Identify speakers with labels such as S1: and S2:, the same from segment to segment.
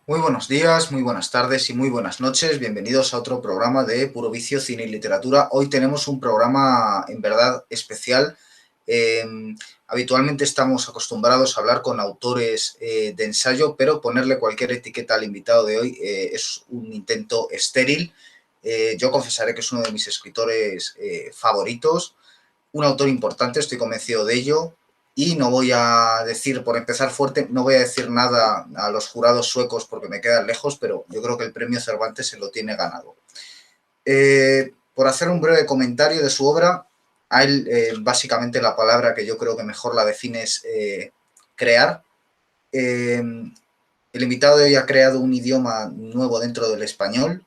S1: Muy buenos días, muy buenas tardes y muy buenas noches. Bienvenidos a otro programa de Puro Vicio, Cine y Literatura. Hoy tenemos un programa en verdad especial. Eh, Habitualmente estamos acostumbrados a hablar con autores de ensayo, pero ponerle cualquier etiqueta al invitado de hoy es un intento estéril. Yo confesaré que es uno de mis escritores favoritos, un autor importante, estoy convencido de ello, y no voy a decir, por empezar fuerte, no voy a decir nada a los jurados suecos porque me quedan lejos, pero yo creo que el premio Cervantes se lo tiene ganado. Por hacer un breve comentario de su obra, a él básicamente la palabra que yo creo que mejor la define es crear. El invitado de hoy ha creado un idioma nuevo dentro del español,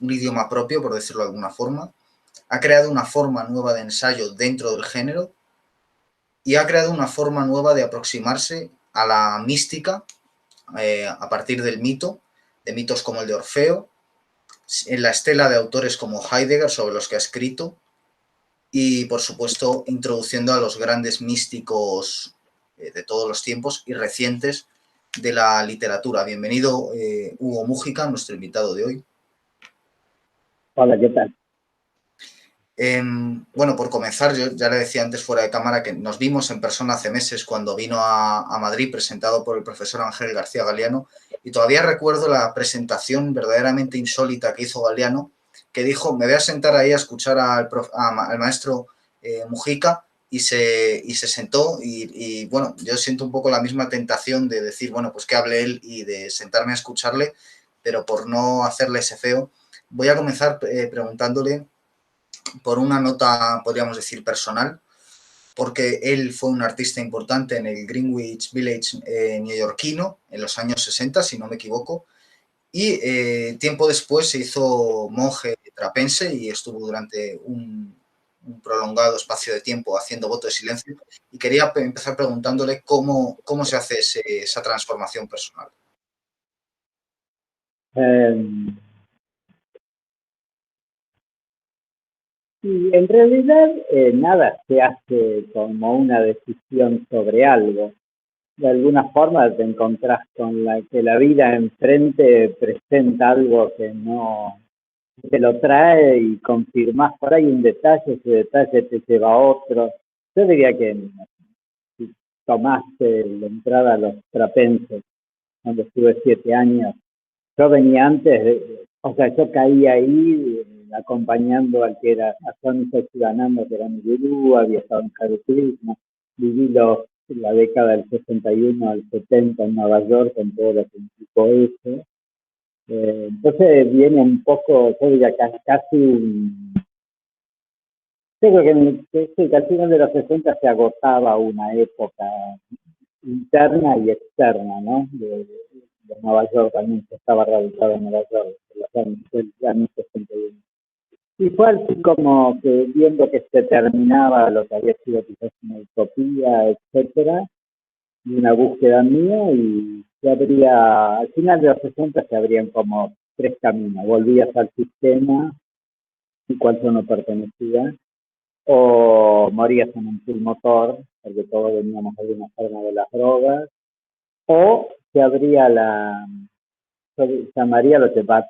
S1: un idioma propio, por decirlo de alguna forma. Ha creado una forma nueva de ensayo dentro del género y ha creado una forma nueva de aproximarse a la mística a partir del mito, de mitos como el de Orfeo, en la estela de autores como Heidegger, sobre los que ha escrito, y por supuesto introduciendo a los grandes místicos de todos los tiempos y recientes de la literatura. Bienvenido, Hugo Mújica, nuestro invitado de hoy.
S2: Hola, ¿qué tal?
S1: Bueno, por comenzar, yo ya le decía antes fuera de cámara que nos vimos en persona hace meses cuando vino a Madrid presentado por el profesor Ángel García Galeano, y todavía recuerdo la presentación verdaderamente insólita que hizo Galeano, que dijo: me voy a sentar ahí a escuchar al maestro Mujica, y se sentó y bueno, yo siento un poco la misma tentación de decir, bueno, pues que hable él y de sentarme a escucharle, pero por no hacerle ese feo, voy a comenzar preguntándole por una nota, podríamos decir, personal, porque él fue un artista importante en el Greenwich Village neoyorquino en los años 60, si no me equivoco, y tiempo después se hizo monje trapense y estuvo durante un prolongado espacio de tiempo haciendo voto de silencio, y quería empezar preguntándole cómo se hace esa transformación personal.
S2: Eh, y en realidad nada se hace como una decisión sobre algo. De alguna forma te encontrás con que la vida enfrente presenta algo que no te lo trae y confirmás por ahí un detalle, ese detalle te lleva a otro. Yo diría que si tomaste la entrada a los trapenses cuando estuve 7 años, yo venía antes, o sea, yo caí ahí acompañando al que era a Sonny Ganando, que era mi gurú, había estado en Hare Krishna, viví la década del 61 al 70 en Nueva York con todo lo que implicó eso. Entonces viene un poco, yo diría casi yo creo que al final de los 60 se agotaba una época interna y externa, ¿no? De Nueva York, también se estaba radicado en Nueva York, en los años 61. Y fue así como que viendo que se terminaba lo que había sido quizás una utopía, etcétera, y una búsqueda mía, y al final de los 60 se abrían como tres caminos. Volvías al sistema al cual yo no pertenecía, o morías en un pulmotor, porque todos veníamos de alguna forma de las drogas, o se abría yo llamaría lo que va a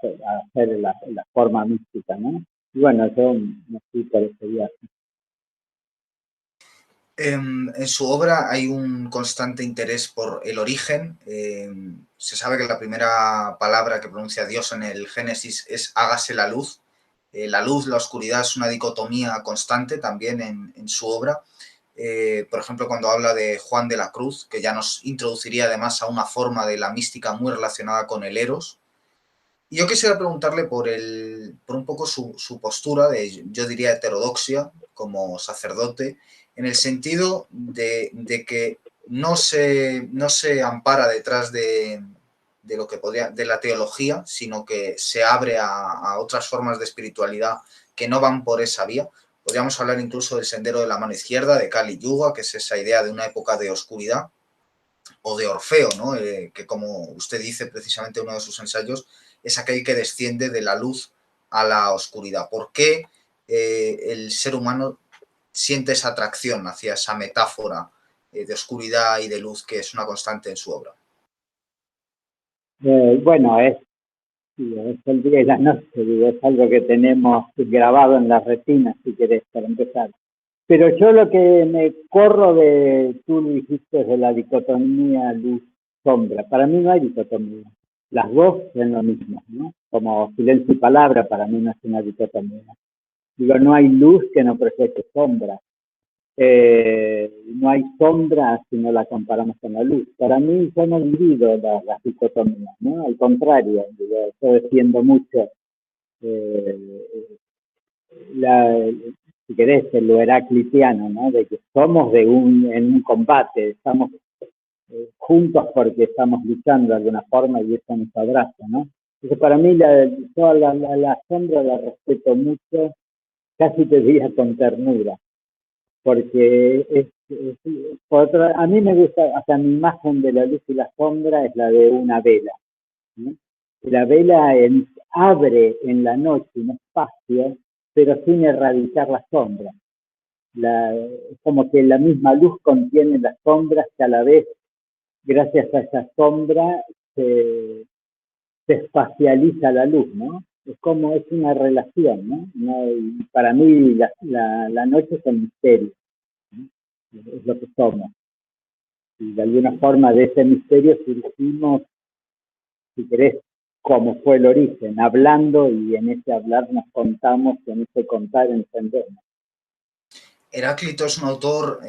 S2: hacer la forma mística, ¿no? Y bueno, yo me fui por ese viaje.
S1: En su obra hay un constante interés por el origen. Se sabe que la primera palabra que pronuncia Dios en el Génesis es hágase la luz. La luz, la oscuridad es una dicotomía constante también en su obra. Por ejemplo, cuando habla de Juan de la Cruz, que ya nos introduciría además a una forma de la mística muy relacionada con el Eros. Y yo quisiera preguntarle por un poco su postura de, yo diría, heterodoxia como sacerdote, en el sentido de que no se ampara detrás de lo que podría, de la teología, sino que se abre a otras formas de espiritualidad que no van por esa vía. Podríamos hablar incluso del sendero de la mano izquierda, de Kali Yuga, que es esa idea de una época de oscuridad, o de Orfeo, ¿no? Que como usted dice precisamente en uno de sus ensayos, es aquel que desciende de la luz a la oscuridad. ¿Por qué el ser humano siente esa atracción hacia esa metáfora de oscuridad y de luz que es una constante en su obra?
S2: Bueno, sí, es el día y la noche, digo, es algo que tenemos grabado en la retina, si querés, para empezar. Pero yo lo que me corro de, tú lo dijiste, de la dicotomía luz-sombra. Para mí no hay dicotomía. Las dos son lo mismo, ¿no? Como silencio y palabra, para mí no es una dicotomía. Digo, no hay luz que no proyecte sombra. No hay sombra si no la comparamos con la luz. Para mí yo no divido las dicotomías, ¿no? Al contrario, digo, yo defiendo mucho eh, la, si querés, lo heraclitiano, ¿no? De que somos en un combate, estamos juntos porque estamos luchando de alguna forma y eso nos abraza, ¿no? Entonces para mí toda la sombra la respeto mucho, casi te diría con ternura, porque a mí me gusta, hasta mi imagen de la luz y la sombra es la de una vela, ¿no? La vela abre en la noche un espacio, pero sin erradicar la sombra. Es como que la misma luz contiene las sombras que a la vez, gracias a esa sombra, se espacializa la luz, ¿no? Es una relación, ¿no? Y para mí la noche es el misterio, ¿no? Es lo que somos. Y de alguna forma de ese misterio surgimos, si querés, como fue el origen, hablando, y en ese hablar nos contamos, y en ese contar entendemos.
S1: Heráclito es un autor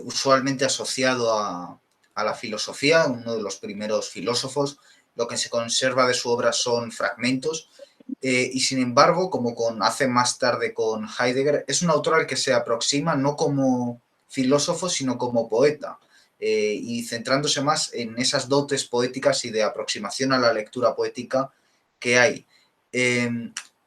S1: usualmente asociado a la filosofía, uno de los primeros filósofos. Lo que se conserva de su obra son fragmentos, y sin embargo, como hace más tarde con Heidegger, es un autor al que se aproxima no como filósofo, sino como poeta, y centrándose más en esas dotes poéticas y de aproximación a la lectura poética que hay.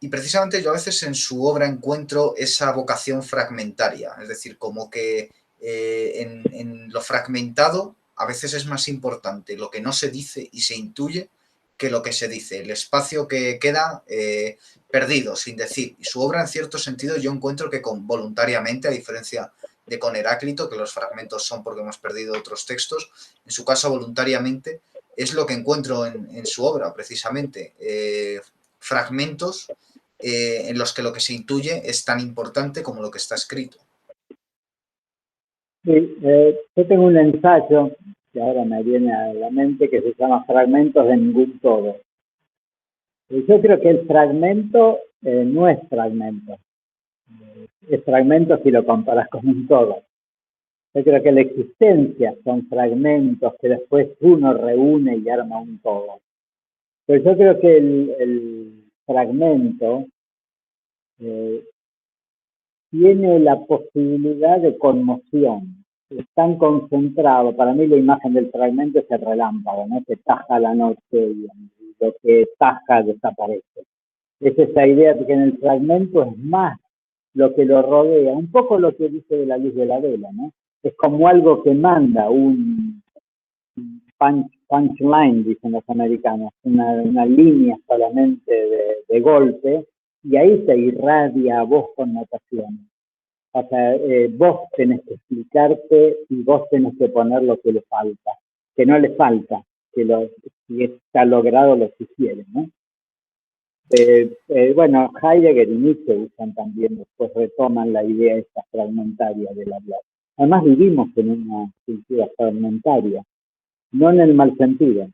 S1: Y precisamente yo a veces en su obra encuentro esa vocación fragmentaria, es decir, como que en lo fragmentado a veces es más importante lo que no se dice y se intuye que lo que se dice, el espacio que queda perdido, sin decir. Y su obra, en cierto sentido, yo encuentro que voluntariamente, a diferencia de con Heráclito, que los fragmentos son porque hemos perdido otros textos, en su caso, voluntariamente, es lo que encuentro en su obra, precisamente. Fragmentos en los que lo que se intuye es tan importante como lo que está escrito.
S2: Sí, yo tengo un ensayo que ahora me viene a la mente que se llama Fragmentos de ningún todo. Y yo creo que el fragmento no es fragmento, es fragmento si lo comparas con un todo. Yo creo que la existencia son fragmentos que después uno reúne y arma un todo. Pero yo creo que el fragmento eh, tiene la posibilidad de conmoción. Es tan concentrado. Para mí la imagen del fragmento es el relámpago, ¿no? Que taja la noche y lo que taja desaparece. Es esa idea de que en el fragmento es más lo que lo rodea, un poco lo que dice de la luz de la vela, ¿no? Es como algo que manda un punchline, dicen los americanos, una línea solamente de golpe, y ahí se irradia a vos connotaciones. O sea, vos tenés que explicarte y vos tenés que poner lo que le falta, que no le falta, si está logrado lo que quiere, ¿no? Bueno, Heidegger y Nietzsche usan también, después retoman la idea esta fragmentaria del hablar. Además vivimos en una cultura fragmentaria, no en el mal sentido,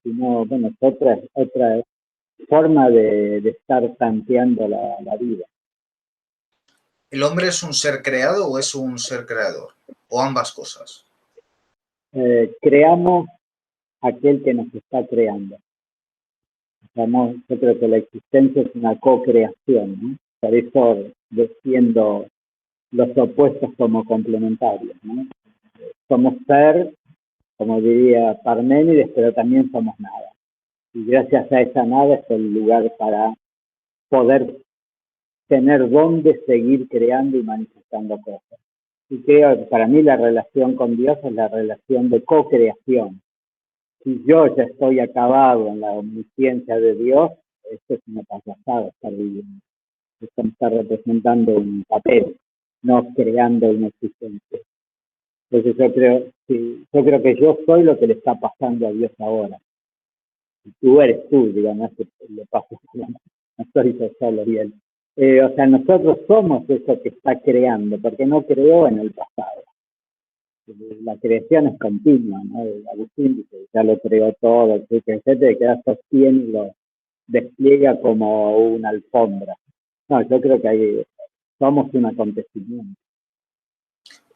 S2: sino, bueno, es otra forma de estar tanteando la vida.
S1: ¿El hombre es un ser creado o es un ser creador? ¿O ambas cosas?
S2: Creamos aquel que nos está creando. Yo creo que la existencia es una co-creación, ¿no? Por eso defiendo los opuestos como complementarios, ¿no? Somos ser, como diría Parménides, pero también somos nada. Y gracias a esa nada es el lugar para poder tener dónde seguir creando y manifestando cosas. Y creo que para mí la relación con Dios es la relación de co-creación. Si yo ya estoy acabado en la omnisciencia de Dios, esto es una payasada estar viviendo. Esto me está representando un papel, no creando una existencia. Entonces yo creo que yo soy lo que le está pasando a Dios ahora. Tú eres tú, digamos, le pasa, no soy yo solo bien. O sea, nosotros somos eso que está creando, porque no creó en el pasado. La creación es continua, ¿no? Agustín dice, ya lo creó todo, etcétera, que ya sostiene y lo despliega como una alfombra. No, yo creo que somos un acontecimiento.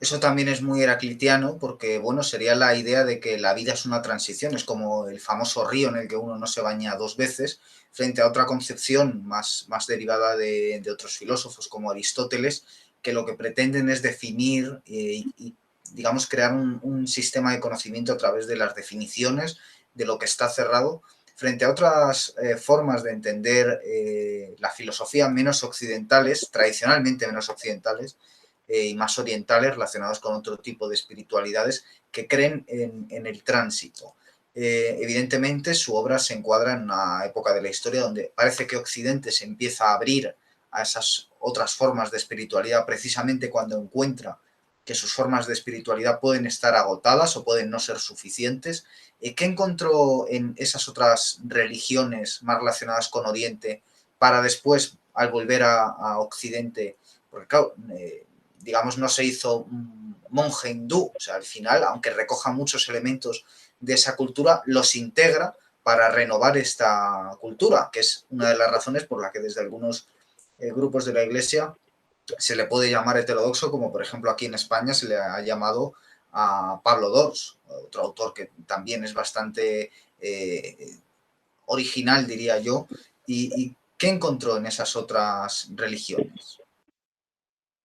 S1: Eso también es muy heraclitiano porque, bueno, sería la idea de que la vida es una transición, es como el famoso río en el que uno no se baña dos veces, frente a otra concepción más derivada de otros filósofos como Aristóteles, que lo que pretenden es definir y digamos, crear un sistema de conocimiento a través de las definiciones de lo que está cerrado, frente a otras formas de entender la filosofía menos occidentales, tradicionalmente menos occidentales, y más orientales relacionados con otro tipo de espiritualidades que creen en el tránsito. Evidentemente su obra se encuadra en una época de la historia donde parece que Occidente se empieza a abrir a esas otras formas de espiritualidad precisamente cuando encuentra que sus formas de espiritualidad pueden estar agotadas o pueden no ser suficientes. ¿Qué encontró en esas otras religiones más relacionadas con Oriente para después, al volver a Occidente, porque claro, digamos, no se hizo un monje hindú, o sea, al final, aunque recoja muchos elementos de esa cultura, los integra para renovar esta cultura, que es una de las razones por la que desde algunos grupos de la Iglesia se le puede llamar heterodoxo, como por ejemplo aquí en España se le ha llamado a Pablo Dors, otro autor que también es bastante original, diría yo. ¿Y qué encontró en esas otras religiones?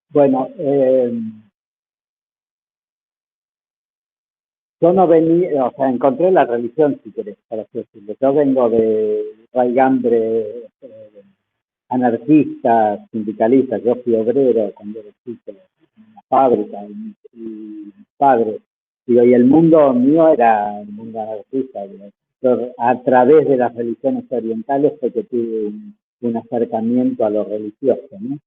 S2: Bueno, yo no venía, o sea, encontré la religión, si querés, para decirlo. Yo vengo de raigambre anarquista, sindicalista. Yo fui obrero cuando era chico en una fábrica, y mis padres. Digo, y el mundo mío era el mundo anarquista. Pero a través de las religiones orientales fue que tuve un acercamiento a lo religioso, ¿no?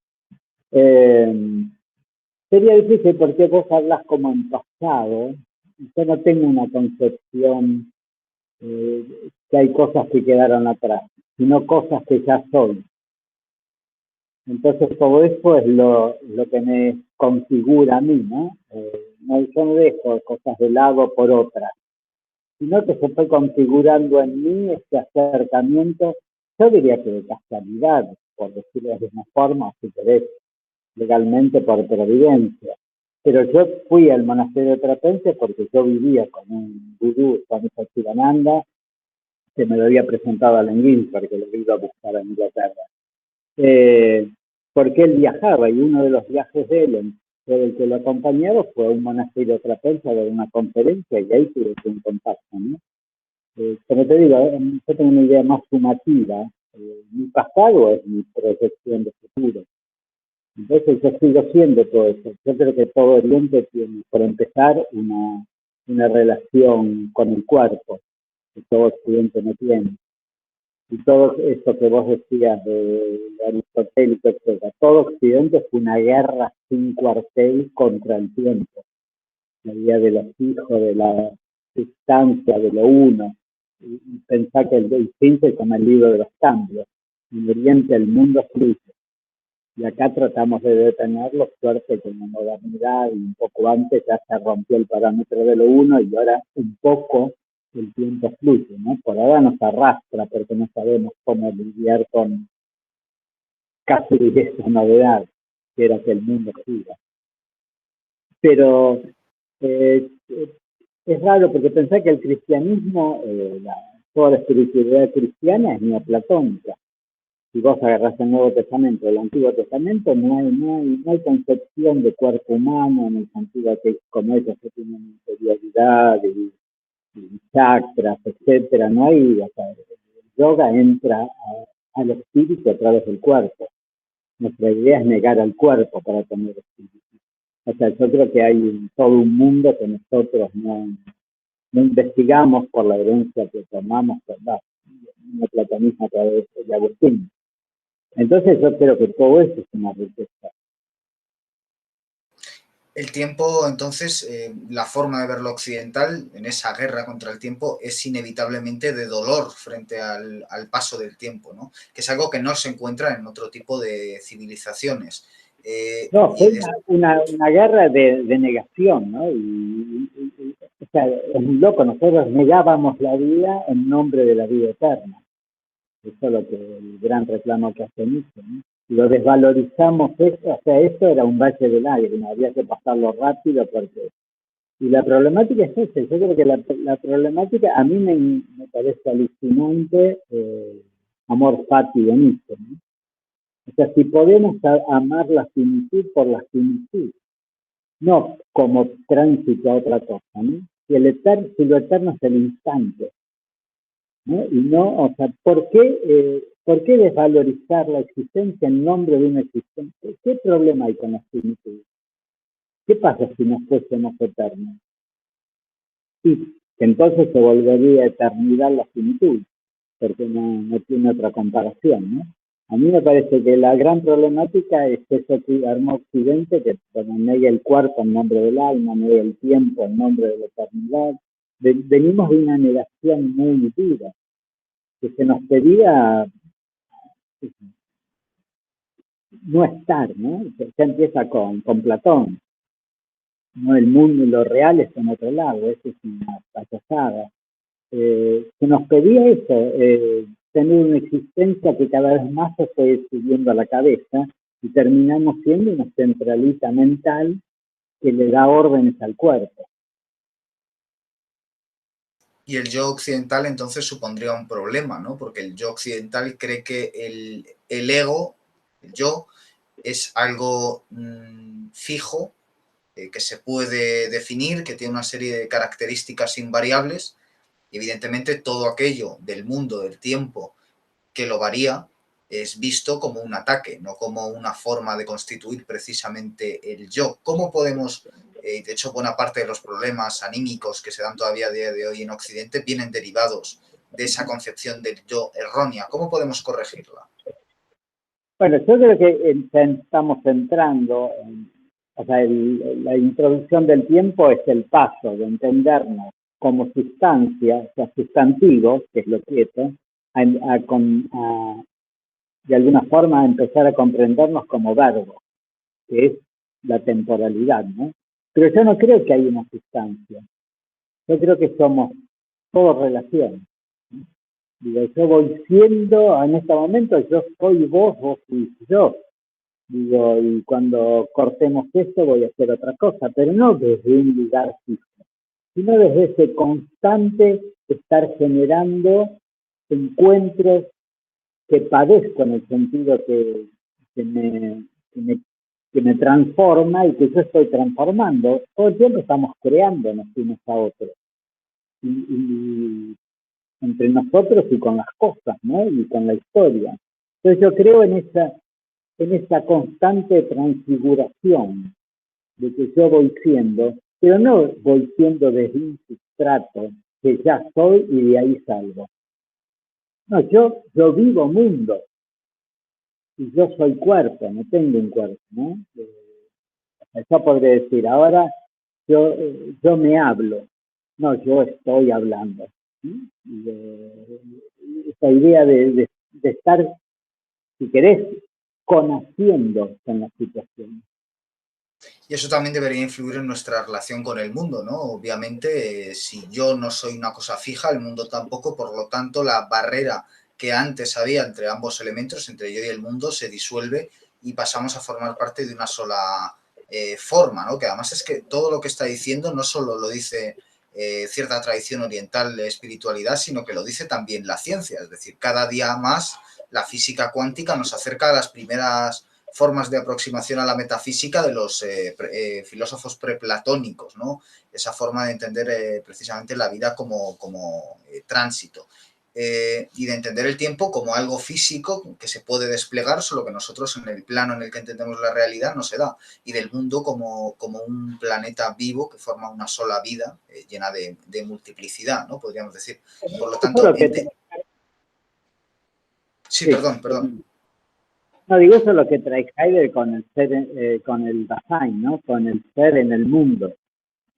S2: Sería difícil porque vos hablas como en pasado. Yo no tengo una concepción que hay cosas que quedaron atrás, sino cosas que ya soy. Entonces todo eso es lo que me configura a mí, ¿no? Yo no dejo cosas de lado por otras, sino que se fue configurando en mí este acercamiento, yo diría que de casualidad, por decirlo de una forma, si querés, legalmente por providencia. Pero yo fui al monasterio de Trapense porque yo vivía con un gurú, Swami Satchidananda, que me lo había presentado a Lenguín porque lo iba a buscar a Inglaterra. Porque él viajaba y uno de los viajes de él, el que lo acompañaba, fue a un monasterio de Trapense a dar una conferencia y ahí tuve un contacto, ¿no? Como te digo, yo tengo una idea más sumativa. Mi pasado es mi proyección de futuro. Entonces yo sigo siendo todo eso. Yo creo que todo Oriente tiene, por empezar, una relación con el cuerpo, que todo Occidente no tiene. Y todo eso que vos decías de aristotélico, etc. Todo Occidente fue una guerra sin cuartel contra el tiempo. La idea de los hijos, de la distancia, de lo uno. Y pensar que el instinto es como el libro de los cambios. En Oriente el mundo fluye. Y acá tratamos de detenerlo, suerte que en la modernidad y un poco antes ya se rompió el parámetro de lo uno y ahora un poco el tiempo fluye, ¿no? Por ahora nos arrastra porque no sabemos cómo lidiar con casi esa novedad, que era que el mundo gira. Pero es raro porque pensé que el cristianismo, toda la espiritualidad cristiana es neoplatónica. Si vos agarrás el Nuevo Testamento, el Antiguo Testamento, no hay concepción de cuerpo humano en el sentido de que como ellos que tienen interioridad y chakras, etcétera. No hay, o sea, el yoga entra al espíritu a través del cuerpo. Nuestra idea es negar al cuerpo para tener espíritu. O sea, yo creo que hay todo un mundo que nosotros no investigamos por la herencia que tomamos, ¿verdad? El platonismo a través de Agustín. Entonces yo creo que todo eso es una riqueza.
S1: El tiempo, entonces, la forma de verlo occidental, en esa guerra contra el tiempo, es inevitablemente de dolor frente al paso del tiempo, ¿no? Que es algo que no se encuentra en otro tipo de civilizaciones.
S2: No,
S1: Y
S2: fue una guerra de negación, ¿no? O sea, es muy loco, nosotros negábamos la vida en nombre de la vida eterna. Eso es lo que el gran reclamo que hacen Nietzsche, ¿no? Lo desvalorizamos, eso, o sea, esto era un valle de lágrimas, había que pasarlo rápido porque... Y la problemática es esa, yo creo que la problemática, a mí me parece alucinante Amor Fati de Nietzsche, ¿no? O sea, si podemos amar la finitud por la finitud, no como tránsito a otra cosa, ¿no? Si lo eterno es el instante, ¿no? Y no, o sea, ¿por qué desvalorizar la existencia en nombre de una existencia? ¿Qué problema hay con la finitud? ¿Qué pasa si no fuésemos eternos? Sí, entonces se volvería eternidad la finitud, porque no tiene otra comparación, ¿no? A mí me parece que la gran problemática es eso que armó Occidente, que niega el cuerpo en nombre del alma, niega el tiempo en nombre de la eternidad. Venimos de una negación muy dura, que se nos pedía no estar, ¿no? Ya empieza con Platón, ¿no? El mundo y lo real es en otro lado, eso es una payasada. Se nos pedía eso, tener una existencia que cada vez más se fue subiendo a la cabeza y terminamos siendo una centralita mental que le da órdenes al cuerpo.
S1: Y el yo occidental entonces supondría un problema, ¿no? Porque el yo occidental cree que el ego, el yo, es algo fijo, que se puede definir, que tiene una serie de características invariables, y evidentemente todo aquello del mundo, del tiempo, que lo varía, es visto como un ataque, no como una forma de constituir precisamente el yo. ¿Cómo podemos, de hecho buena parte de los problemas anímicos que se dan todavía a día de hoy en Occidente vienen derivados de esa concepción del yo errónea? ¿Cómo podemos corregirla?
S2: Bueno, yo creo que estamos entrando, o sea, la introducción del tiempo es el paso de entendernos como sustancia, o sea, sustantivo, que es lo quieto, de alguna forma a empezar a comprendernos como verbo, que es la temporalidad, ¿no? Pero yo no creo que hay una sustancia. Yo creo que somos todo relación. ¿No? Digo, yo voy siendo, en este momento, yo soy vos, vos y yo. Digo, y cuando cortemos esto voy a hacer otra cosa, pero no desde un lugar fijo, sino desde ese constante estar generando encuentros que padezco en el sentido que me, que me, que me transforma y que yo estoy transformando. Todo el tiempo estamos creándonos unos a otros. Y entre nosotros y con las cosas, ¿no? Y con la historia. Entonces yo creo en esa constante transfiguración de que yo voy siendo, pero no voy siendo desde un sustrato que ya soy y de ahí salgo. No, yo vivo mundo y yo soy cuerpo, no tengo un cuerpo, ¿no? Yo podría decir, ahora yo me hablo, no, yo estoy hablando. ¿Sí? Esa idea de estar, si querés, conociendo con la situación.
S1: Y eso también debería influir en nuestra relación con el mundo, ¿no? Obviamente, si yo no soy una cosa fija, el mundo tampoco, por lo tanto, la barrera que antes había entre ambos elementos, entre yo y el mundo, se disuelve y pasamos a formar parte de una sola forma, ¿no? Que además es que todo lo que está diciendo no solo lo dice cierta tradición oriental de espiritualidad, sino que lo dice también la ciencia. Es decir, cada día más la física cuántica nos acerca a las primeras formas de aproximación a la metafísica de los filósofos preplatónicos, ¿no? Esa forma de entender precisamente la vida como tránsito. Y de entender el tiempo como algo físico que se puede desplegar, solo que nosotros en el plano en el que entendemos la realidad no se da, y del mundo como un planeta vivo que forma una sola vida llena de multiplicidad, ¿no? Podríamos decir. Por lo tanto,
S2: Lo que
S1: sí,
S2: sí,
S1: perdón.
S2: No, digo eso es lo que trae Heidegger con el ser, con el Dasein, ¿no? Con el ser en el mundo.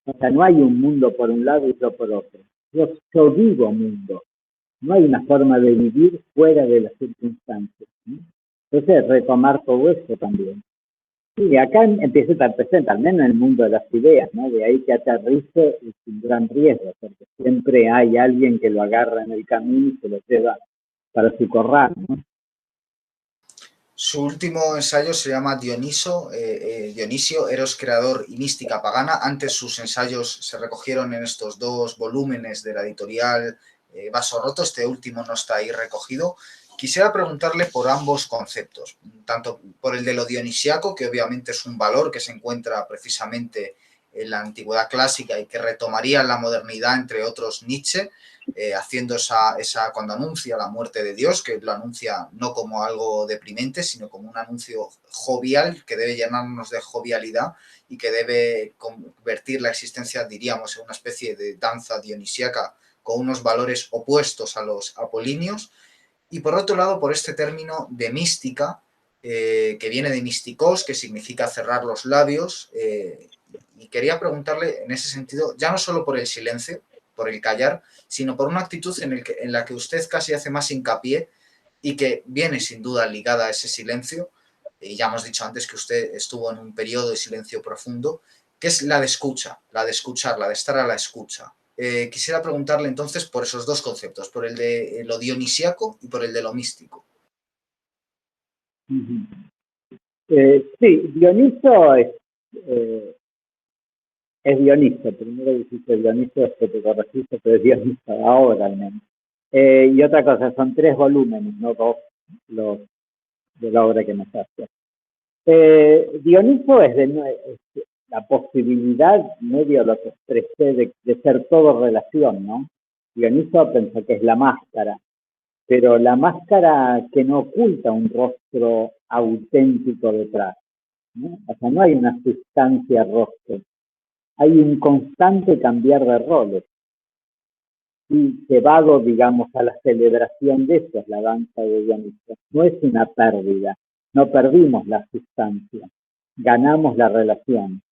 S2: O sea, no hay un mundo por un lado y otro por otro. Yo vivo mundo. No hay una forma de vivir fuera de las circunstancias, ¿no? Entonces, retomar todo eso también. Sí, acá empieza a estar presente, al menos en el mundo de las ideas, ¿no? De ahí que aterrice es un gran riesgo, porque siempre hay alguien que lo agarra en el camino y se lo lleva para su corral, ¿no?
S1: Su último ensayo se llama Dionisio, Eros creador y mística pagana. Antes sus ensayos se recogieron en estos dos volúmenes de la editorial Vaso Roto. Este último no está ahí recogido. Quisiera preguntarle por ambos conceptos, tanto por el de lo dionisiaco, que obviamente es un valor que se encuentra precisamente en la antigüedad clásica y que retomaría en la modernidad, entre otros Nietzsche, haciendo esa cuando anuncia la muerte de Dios, que lo anuncia no como algo deprimente, sino como un anuncio jovial, que debe llenarnos de jovialidad y que debe convertir la existencia, diríamos, en una especie de danza dionisíaca con unos valores opuestos a los apolíneos. Y por otro lado, por este término de mística, que viene de místicos, que significa cerrar los labios, y quería preguntarle en ese sentido, ya no solo por el silencio, por el callar, sino por una actitud en la que usted casi hace más hincapié y que viene sin duda ligada a ese silencio, y ya hemos dicho antes que usted estuvo en un periodo de silencio profundo, que es la de escucha, la de escuchar, la de estar a la escucha. Quisiera preguntarle entonces por esos dos conceptos, por el de lo dionisiaco y por el de lo místico.
S2: Sí, Dioniso es Dioniso. Primero dijiste Dioniso, después te corregiste, pero es Dioniso ahora al menos. Y otra cosa, son 3 volúmenes, no 2, los de la obra que nos hace. Dioniso es la posibilidad, medio lo que expresé, de ser todo relación, ¿no? Dioniso pensó que es la máscara, pero la máscara que no oculta un rostro auténtico detrás, ¿no? O sea, no hay una sustancia rostro, hay un constante cambiar de roles. Y llevado, digamos, a la celebración de eso, es la danza de Dioniso. No es una pérdida, no perdimos la sustancia, ganamos la relación,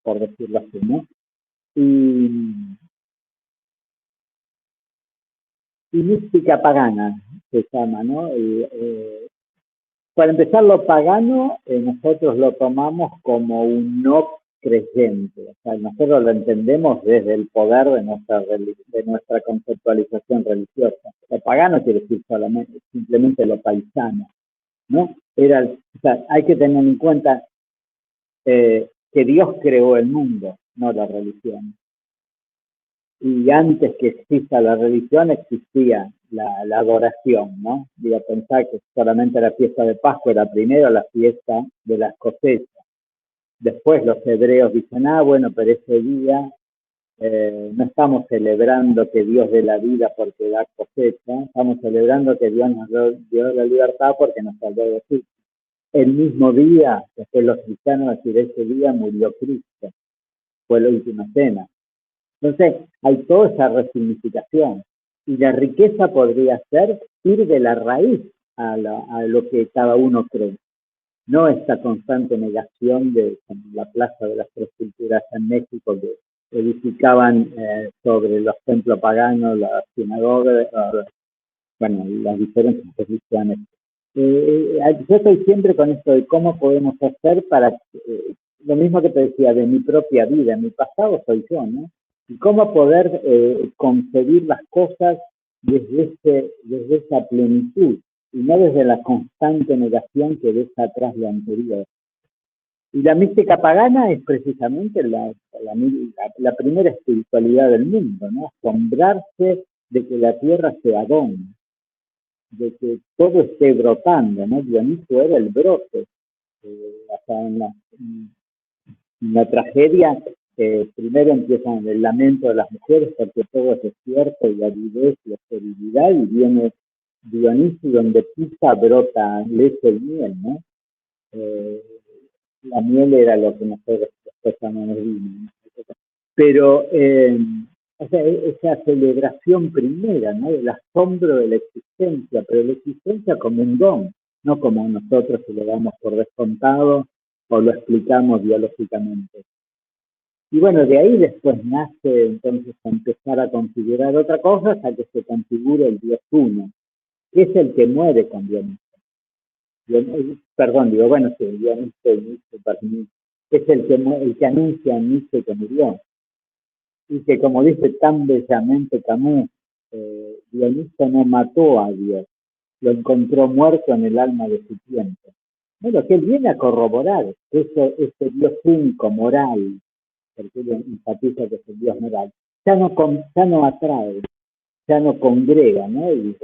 S2: por decirlo así, ¿no? Y mística pagana se llama, ¿no? Para empezar, lo pagano nosotros lo tomamos como un no creyente, o sea, nosotros lo entendemos desde el poder de nuestra conceptualización religiosa. Lo pagano quiere decir simplemente lo paisano, ¿no? O sea, hay que tener en cuenta que Dios creó el mundo, no la religión. Y antes que exista la religión existía la adoración, ¿no? Digo, pensar que solamente la fiesta de Pascua era primero la fiesta de las cosechas. Después los hebreos dicen, bueno, pero ese día no estamos celebrando que Dios dé la vida porque da cosecha, estamos celebrando que Dios nos dio la libertad porque nos salvó de Egipto. El mismo día, después los cristianos decir, ese día murió Cristo, fue la última cena. Entonces, hay toda esa resignificación. Y la riqueza podría ser ir de la raíz a lo que cada uno cree. No esta constante negación de la Plaza de las Tres Culturas en México que edificaban sobre los templos paganos, las sinagogas, bueno, las diferentes religiones. Yo estoy siempre con esto de cómo podemos hacer para, lo mismo que te decía, de mi propia vida, mi pasado soy yo, ¿no? Y cómo poder concebir las cosas desde esa plenitud y no desde la constante negación que deja atrás lo anterior. Y la mística pagana es precisamente la primera espiritualidad del mundo, ¿no? Asombrarse de que la tierra se adorne, de que todo esté brotando, ¿no? Dioniso era el brote. Hasta en la tragedia, primero empieza en el lamento de las mujeres porque todo es desierto y aridez y esterilidad, y viene Dioniso donde pisa brota leche y miel, ¿no? La miel era lo que nosotros llamamos vino, ¿no? Pero o sea, esa celebración primera, ¿no? El asombro de la existencia, pero la existencia como un don, no como nosotros que lo damos por descontado o lo explicamos biológicamente. Y bueno, de ahí después nace entonces empezar a configurar otra cosa hasta que se configure el Dios uno, que es el que muere con Dioniso. Perdón, digo, bueno, sí, Dioniso, es el que anuncia a Nietzsche que murió. Y que como dice tan bellamente Camus, Dioniso no mató a Dios, lo encontró muerto en el alma de su tiempo. Bueno, que él viene a corroborar que ese Dios único, moral, porque él enfatiza que es el Dios moral, ya no atrae, ya no congrega, ¿no? Y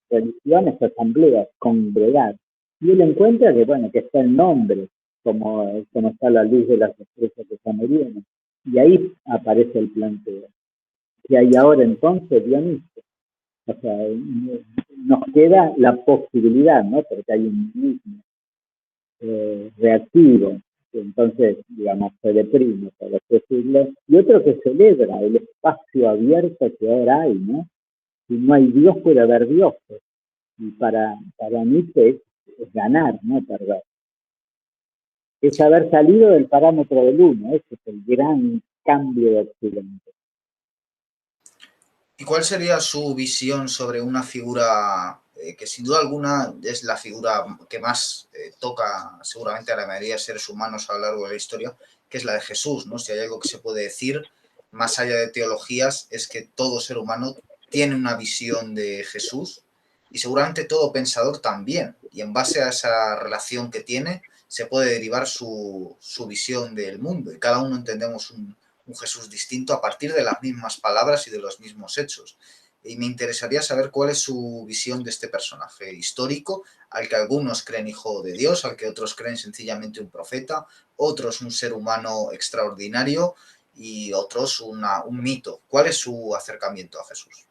S2: religiones, asambleas, congregar. Y él encuentra que, bueno, que está el nombre, como está la luz de las estrellas que se murieron. Y ahí aparece el planteo. Que hay ahora entonces Dioniso. O sea, nos queda la posibilidad, ¿no? Porque hay un mismo reactivo, que entonces, digamos, se deprime, por así decirlo, y otro que celebra el espacio abierto que ahora hay, ¿no? Si no hay Dios, puede haber dioses. Y para Nietzsche es ganar, no perder. Es haber salido del parámetro del uno, ese es el gran cambio de Occidente.
S1: ¿Y cuál sería su visión sobre una figura que sin duda alguna es la figura que más toca seguramente a la mayoría de seres humanos a lo largo de la historia, que es la de Jesús, ¿no? Si hay algo que se puede decir, más allá de teologías, es que todo ser humano tiene una visión de Jesús y seguramente todo pensador también. Y en base a esa relación que tiene, se puede derivar su visión del mundo. Y cada uno entendemos un Jesús distinto a partir de las mismas palabras y de los mismos hechos. Y me interesaría saber cuál es su visión de este personaje histórico, al que algunos creen hijo de Dios, al que otros creen sencillamente un profeta, otros un ser humano extraordinario y otros un mito. ¿Cuál es su acercamiento a Jesús?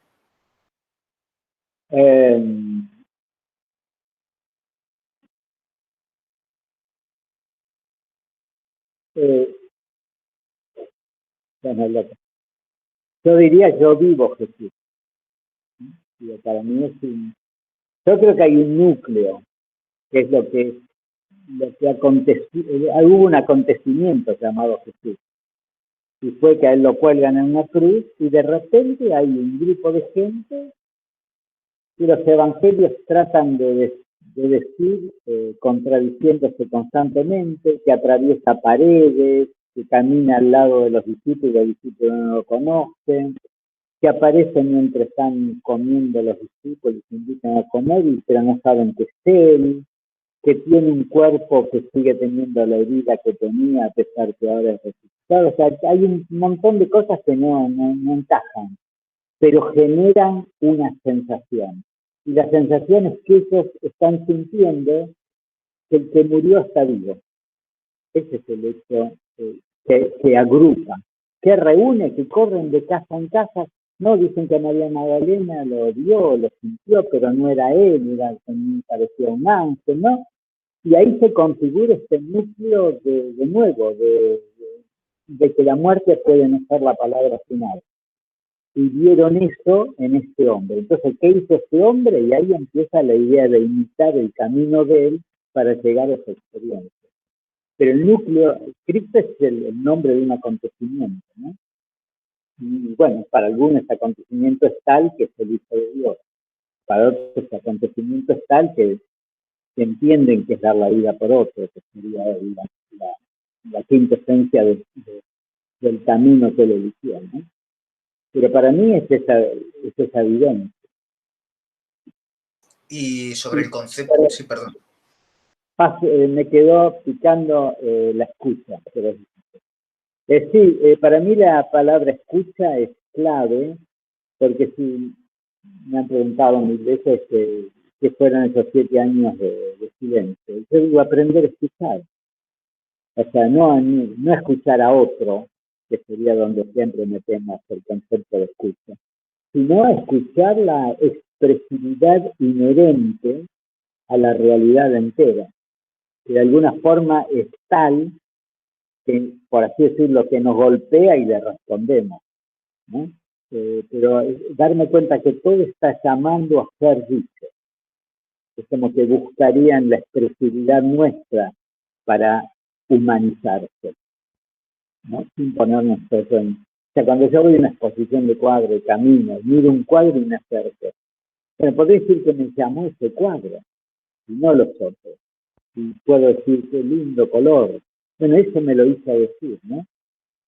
S2: Bueno, yo diría, yo vivo Jesús. Para mí yo creo que hay un núcleo, que es lo que aconteció. Hubo un acontecimiento llamado Jesús, y fue que a él lo cuelgan en una cruz, y de repente hay un grupo de gente que los evangelios tratan de decir, contradiciéndose constantemente, que atraviesa paredes, que camina al lado de los discípulos y los discípulos no lo conocen, que aparecen mientras están comiendo los discípulos y se invitan a comer, pero no saben que es él, que tiene un cuerpo que sigue teniendo la herida que tenía a pesar que ahora es resucitado. O sea, hay un montón de cosas que no encajan, pero generan una sensación. Y la sensación es que ellos están sintiendo que el que murió está vivo. Ese es el hecho que agrupa, que reúne, que corren de casa en casa. No dicen que María Magdalena lo vio, lo sintió, pero no era él, parecía un ángel, ¿no? Y ahí se configura este núcleo de nuevo, de que la muerte puede no ser la palabra final. Y vieron eso en este hombre. Entonces, ¿qué hizo este hombre? Y ahí empieza la idea de imitar el camino de él para llegar a esa experiencia. Pero el núcleo, Cristo es el nombre de un acontecimiento, ¿no? Y bueno, para algunos ese acontecimiento es tal que es el Hijo de Dios. Para otros ese acontecimiento es tal que entienden que es dar la vida por otro, que sería la quinta esencia del camino que él eligió, ¿no? Pero para mí es esa evidencia.
S1: Y sobre el concepto, sí, perdón.
S2: Me quedó picando la escucha. Pero, sí, para mí la palabra escucha es clave, porque si me han preguntado mil veces qué fueron esos 7 años de silencio. Yo digo, aprender a escuchar. O sea, no escuchar a otro, que sería donde siempre metemos el concepto de escucha, sino escuchar la expresividad inherente a la realidad entera, que de alguna forma es tal que, por así decirlo, que nos golpea y le respondemos, ¿no? Pero darme cuenta que todo está llamando a ser dicho. Es como que buscarían la expresividad nuestra para humanizarse, ¿no? Sin ponernos eso en... O sea, cuando yo voy a una exposición de cuadro, camino, miro un cuadro y me acerco. Bueno, podría decir que me llamó ese cuadro, y no los otros. Y puedo decir qué lindo color. Bueno, eso me lo hizo decir, ¿no?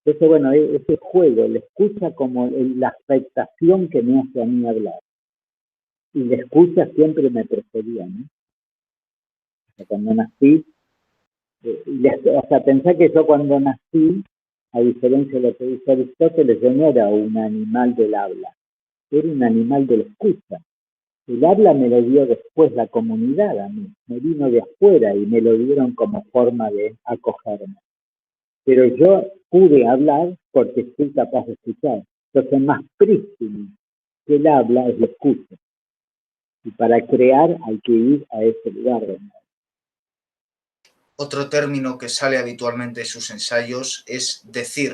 S2: Entonces, bueno, ese juego, la escucha como la afectación que me hace a mí hablar. Y la escucha siempre me precedía, ¿no? O sea, cuando nací, o sea, pensé que yo cuando nací, a diferencia de lo que dice Aristóteles, yo no era un animal del habla, era un animal de la escucha. El habla me lo dio después la comunidad a mí, me vino de afuera y me lo dieron como forma de acogerme. Pero yo pude hablar porque estoy capaz de escuchar. Entonces, más prístino que el habla es la escucha. Y para crear hay que ir a ese lugar.
S1: Otro término que sale habitualmente en sus ensayos es decir,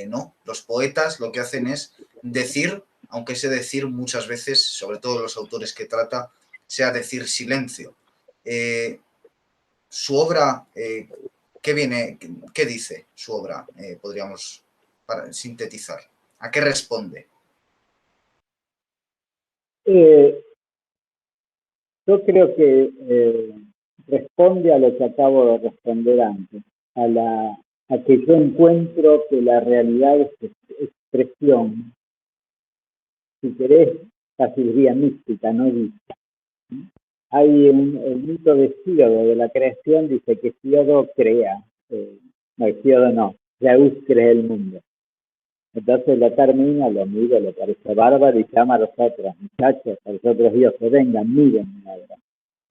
S1: ¿no? Los poetas lo que hacen es decir, aunque ese decir muchas veces, sobre todo los autores que trata, sea decir silencio. Su obra, ¿qué dice su obra? Podríamos sintetizar. ¿A qué responde?
S2: Yo creo que responde a lo que acabo de responder antes, a que yo encuentro que la realidad es expresión, si querés, casi diría mística, no vista. Hay el mito de Hesíodo, de la creación, dice que Hesíodo crea, no, Hesíodo no, Zeus crea el mundo. Entonces lo termina, lo mira, le parece bárbaro y llama a los otros muchachos, a los otros dioses, vengan, miren mi obra.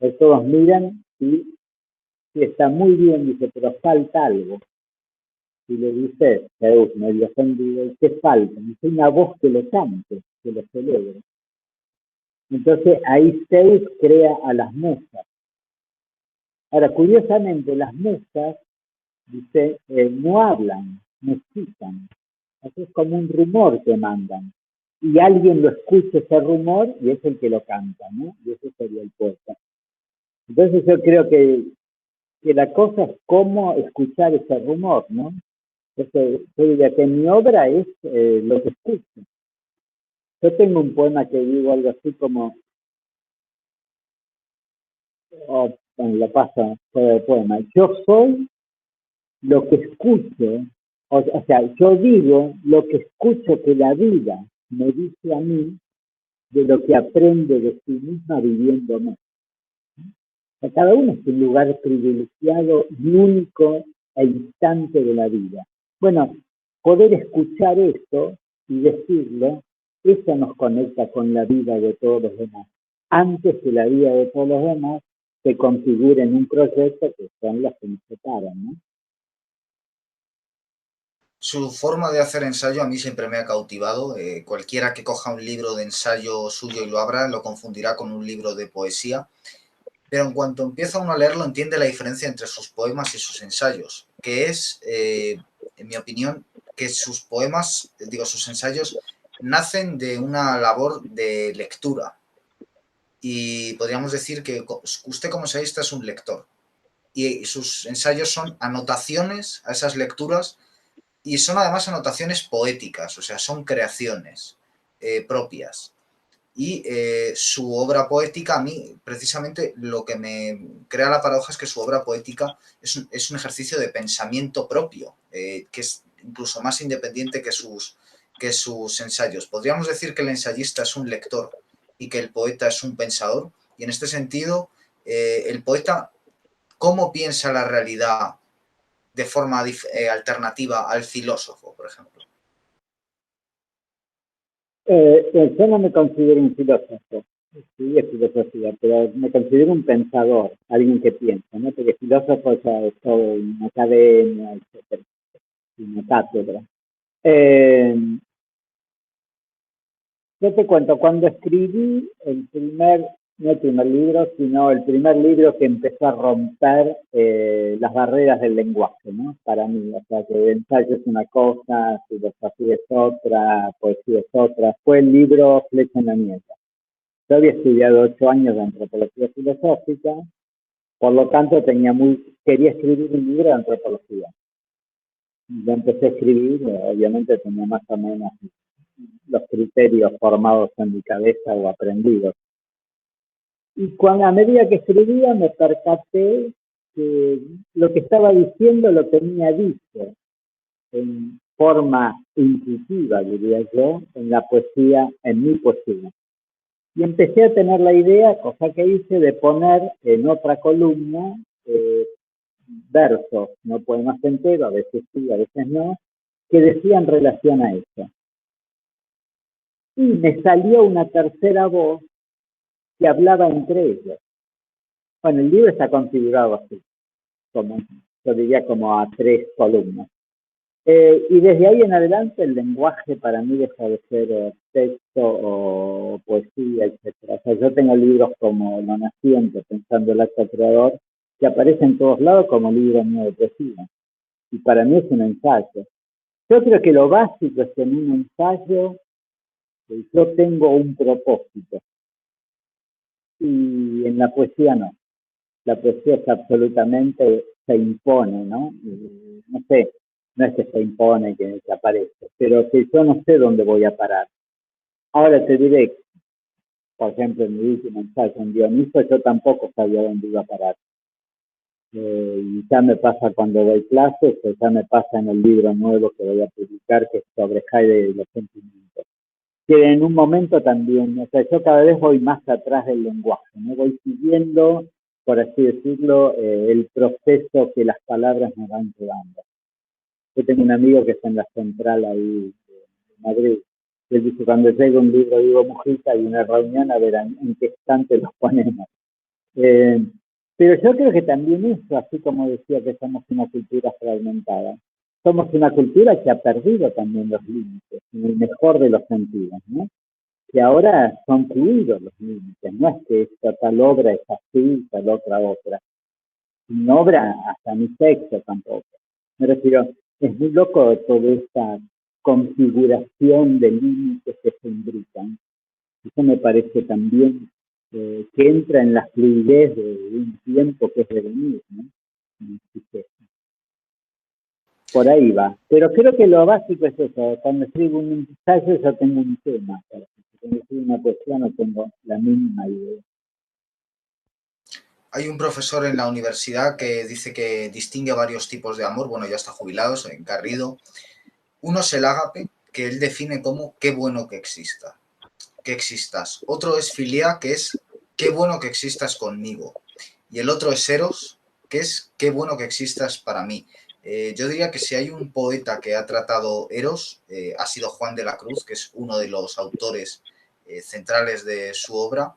S2: Entonces todos miran y está muy bien, dice, pero falta algo. Y le dice, Zeus, medio ofendido, ¿qué falta? Dice, una voz que lo cante, que lo celebre. Entonces ahí Zeus crea a las musas. Ahora, curiosamente, las musas, dice, no hablan, no citan. Es como un rumor que mandan. Y alguien lo escucha ese rumor y es el que lo canta, ¿no? Y ese sería el poeta. Entonces yo creo que la cosa es cómo escuchar ese rumor, ¿no? Entonces, yo diría que mi obra es lo que escucho. Yo tengo un poema que digo algo así como, bueno, lo paso fuera del poema, yo soy lo que escucho, o sea, yo digo lo que escucho que la vida me dice a mí de lo que aprende de sí misma viviéndome. O sea, cada uno es un lugar privilegiado y único e instante de la vida. Bueno, poder escuchar eso y decirlo, eso nos conecta con la vida de todos los demás. Antes que la vida de todos los demás se configure en un proyecto que son las que nos separan, ¿no?
S1: Su forma de hacer ensayo a mí siempre me ha cautivado. Cualquiera que coja un libro de ensayo suyo y lo abra lo confundirá con un libro de poesía. Pero en cuanto empieza uno a leerlo entiende la diferencia entre sus poemas y sus ensayos, que es, en mi opinión, que sus poemas, sus ensayos, nacen de una labor de lectura. Y podríamos decir que usted como ensayista es un lector. Y sus ensayos son anotaciones a esas lecturas y son además anotaciones poéticas, o sea, son creaciones propias. Y su obra poética, a mí, precisamente, lo que me crea la paradoja es que su obra poética es un ejercicio de pensamiento propio, que es incluso más independiente que sus ensayos. Podríamos decir que el ensayista es un lector y que el poeta es un pensador. Y en este sentido, el poeta, ¿cómo piensa la realidad de forma alternativa al filósofo, por ejemplo?
S2: Yo no me considero un filósofo, estudié filosofía, pero me considero un pensador, alguien que piensa, ¿no? Porque filósofo ya es todo una academia, etcétera, una cátedra. Yo te cuento, cuando escribí no el primer libro, sino el primer libro que empezó a romper las barreras del lenguaje, ¿no? Para mí, o sea, que ensayo es una cosa, filosofía es otra, poesía es otra, fue el libro Flecha en la Niebla. Yo había estudiado 8 años de antropología filosófica, por lo tanto quería escribir un libro de antropología. Yo empecé a escribir, obviamente tenía más o menos los criterios formados en mi cabeza o aprendidos. Y a medida que escribía me percaté que lo que estaba diciendo lo tenía dicho en forma intuitiva, diría yo, en la poesía, en mi poesía. Y empecé a tener la idea, cosa que hice, de poner en otra columna versos, no poemas enteros, a veces sí, a veces no, que decían relación a eso. Y me salió una tercera voz que hablaba entre ellos. Bueno, el libro está configurado así, como, yo diría como a 3 columnas. Y desde ahí en adelante el lenguaje para mí deja de ser texto o poesía, etc. O sea, yo tengo libros como Lo Naciente, Pensando el Acto Creador, que aparecen en todos lados como libros míos de poesía. Y para mí es un ensayo. Yo creo que lo básico es que en un ensayo yo tengo un propósito. Y en la poesía no. La poesía es absolutamente, se impone, ¿no? No sé, no es que se impone, que aparece, pero que yo no sé dónde voy a parar. Ahora te diré, por ejemplo, en mi último ensayo en Dioniso, yo tampoco sabía dónde iba a parar. Y ya me pasa cuando doy clases, o ya me pasa en el libro nuevo que voy a publicar, que es sobre Heidegger y los sentimientos. Que en un momento también, o sea, yo cada vez voy más atrás del lenguaje, ¿no? Voy siguiendo, por así decirlo, el proceso que las palabras me van llevando. Yo tengo un amigo que está en la central ahí de Madrid. Él dice, cuando llega un libro de Hugo Mujica hay una reunión a ver en qué estante los ponemos. Pero yo creo que también eso, así como decía que somos una cultura fragmentada, somos una cultura que ha perdido también los límites, en el mejor de los sentidos, ¿no? Que ahora son fluidos los límites, no es que esta tal obra es así, tal otra. Sin obra hasta ni sexo tampoco. Me refiero, es muy loco toda esta configuración de límites que se imbrican. Eso me parece también que entra en la fluidez de un tiempo que es devenir, ¿no? Por ahí va. Pero creo que lo básico es eso. Cuando escribo un ensayo yo tengo un tema. Cuando escribo una poesía no tengo la mínima idea.
S1: Hay un profesor en la universidad que dice que distingue varios tipos de amor, bueno, ya está jubilado, en Garrido. Uno es el ágape, que él define como qué bueno que exista, que existas. Otro es filia, que es qué bueno que existas conmigo. Y el otro es eros, que es qué bueno que existas para mí. Yo diría que si hay un poeta que ha tratado eros, ha sido Juan de la Cruz, que es uno de los autores centrales de su obra.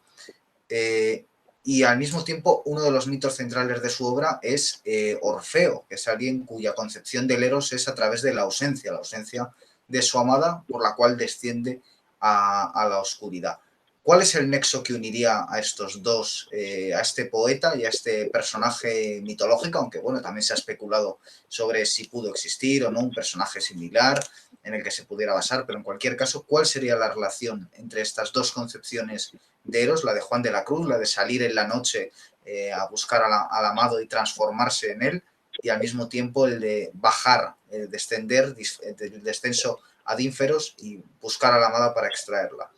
S1: Y al mismo tiempo uno de los mitos centrales de su obra es Orfeo, que es alguien cuya concepción del eros es a través de la ausencia de su amada, por la cual desciende a la oscuridad. ¿Cuál es el nexo que uniría a estos dos, a este poeta y a este personaje mitológico? Aunque bueno, también se ha especulado sobre si pudo existir o no un personaje similar en el que se pudiera basar, pero en cualquier caso, ¿cuál sería la relación entre estas dos concepciones de Eros, la de Juan de la Cruz, la de salir en la noche a buscar al amado y transformarse en él, y al mismo tiempo el de bajar, descender, el descenso ad ínferos y buscar a la amada para extraerla?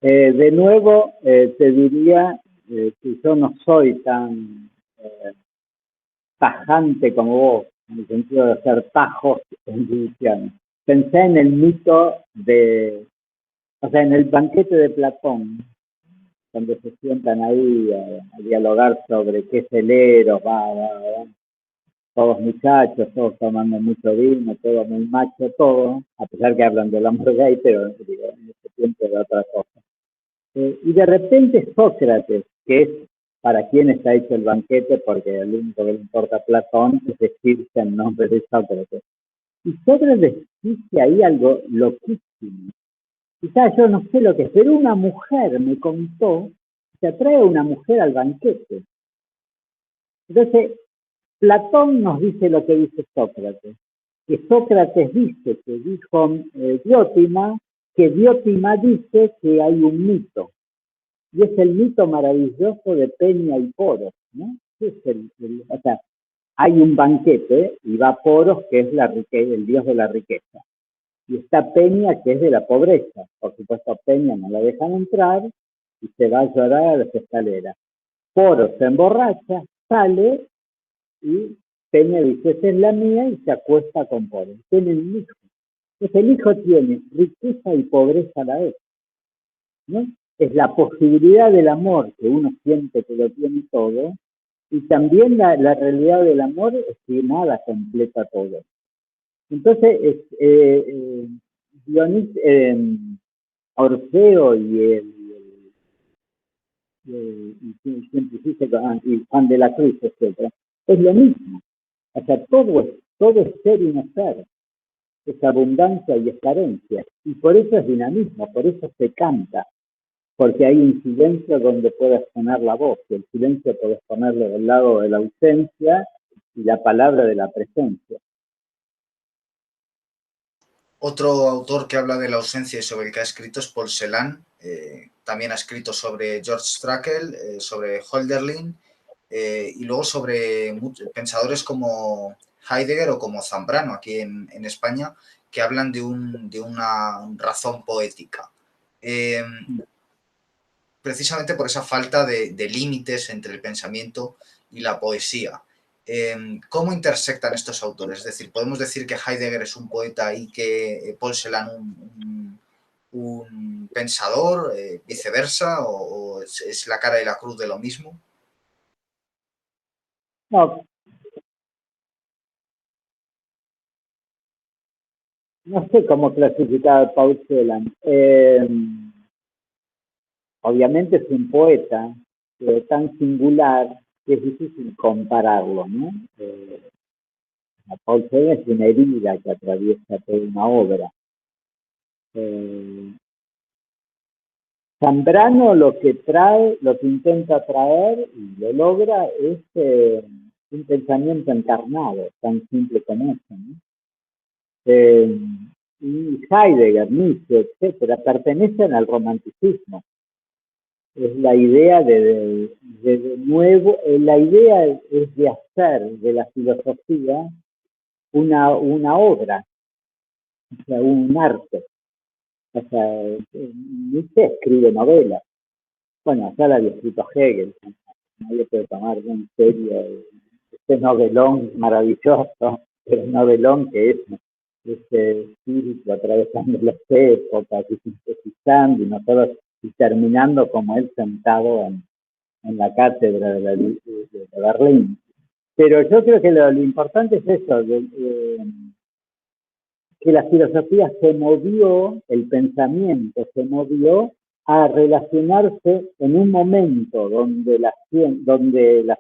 S2: De nuevo, te diría que yo no soy tan tajante como vos, en el sentido de hacer tajos en divisiones. Pensé en el mito o sea, en el banquete de Platón, donde se sientan ahí a dialogar sobre qué es el Eros, todos muchachos, todos tomando mucho vino, todo muy macho, todo, a pesar que hablan del amor gay, pero digo, en ese tiempo era otra cosa. Y de repente Sócrates, que es para quien está hecho el banquete, porque el único que le importa a Platón es decirse en nombre de Sócrates. Y Sócrates dice ahí algo loquísimo. Quizás yo no sé lo que es, pero una mujer me contó, se atrae una mujer al banquete. Entonces, Platón nos dice lo que dice Sócrates. Que Sócrates dice que dijo Diótima, que Diótima dice que hay un mito. y es el mito maravilloso de Peña y Poros, ¿no? O sea, hay un banquete y va Poros, que es el dios de la riqueza, y está Peña, que es de la pobreza. Por supuesto, Peña no la dejan entrar y se va a llorar a las escaleras. Poros se emborracha, sale y Peña dice, esa es la mía, y se acuesta con Poros. Tienen un hijo. Entonces el hijo tiene riqueza y pobreza a la vez, ¿no? Es la posibilidad del amor, que uno siente que lo tiene todo, y también la realidad del amor es que nada completa todo. Entonces, Dionís, Orfeo y Juan de la Cruz, etc., es lo mismo. O sea, todo es ser y no ser, es abundancia y es carencia. Y por eso es dinamismo, por eso se canta, porque hay un silencio donde puedes poner la voz, y el silencio puedes ponerlo del lado de la ausencia y la palabra de la presencia.
S1: Otro autor que habla de la ausencia y sobre el que ha escrito es Paul Celan. También ha escrito sobre George Trakl, sobre Hölderlin, y luego sobre pensadores como Heidegger o como Zambrano aquí en España, que hablan de una razón poética. Precisamente por esa falta de límites entre el pensamiento y la poesía. ¿Cómo intersectan estos autores? Es decir, ¿podemos decir que Heidegger es un poeta y que Paul Celan un pensador, viceversa, o es la cara y la cruz de lo mismo?
S2: No sé cómo clasificar a Paul Celan. Obviamente es un poeta tan singular que es difícil compararlo, ¿no? Paul Celan es una herida que atraviesa toda una obra. Zambrano lo que intenta traer y lo logra es un pensamiento encarnado, tan simple como eso, ¿no? Y Heidegger, Nietzsche, etcétera, pertenecen al romanticismo. Es la idea de nuevo, la idea es de hacer de la filosofía una obra, o sea, un arte. O sea, Nietzsche escribe novelas. Bueno, ya la había escrito Hegel, nadie puede tomar en serio este novelón maravilloso, pero novelón que es ese espíritu atravesando las épocas y sintetizando y nosotros y terminando como él sentado en la cátedra de Berlín. Pero yo creo que lo importante es eso, que la filosofía se movió, el pensamiento se movió a relacionarse en un momento donde la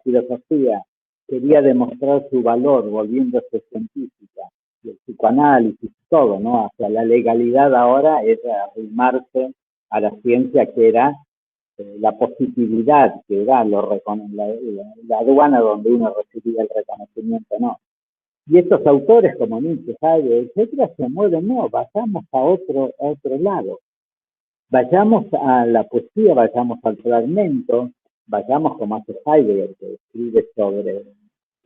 S2: filosofía quería demostrar su valor volviéndose científica, y el psicoanálisis, todo, ¿no? Hacia la legalidad ahora es arrimarse a la ciencia que era la positividad, que era la aduana donde uno recibía el reconocimiento, ¿no? Y estos autores como Nietzsche, Heidegger, etcétera, se mueven, no, vayamos a otro lado. Vayamos a la poesía, vayamos al fragmento, vayamos como hace Heidegger, que escribe sobre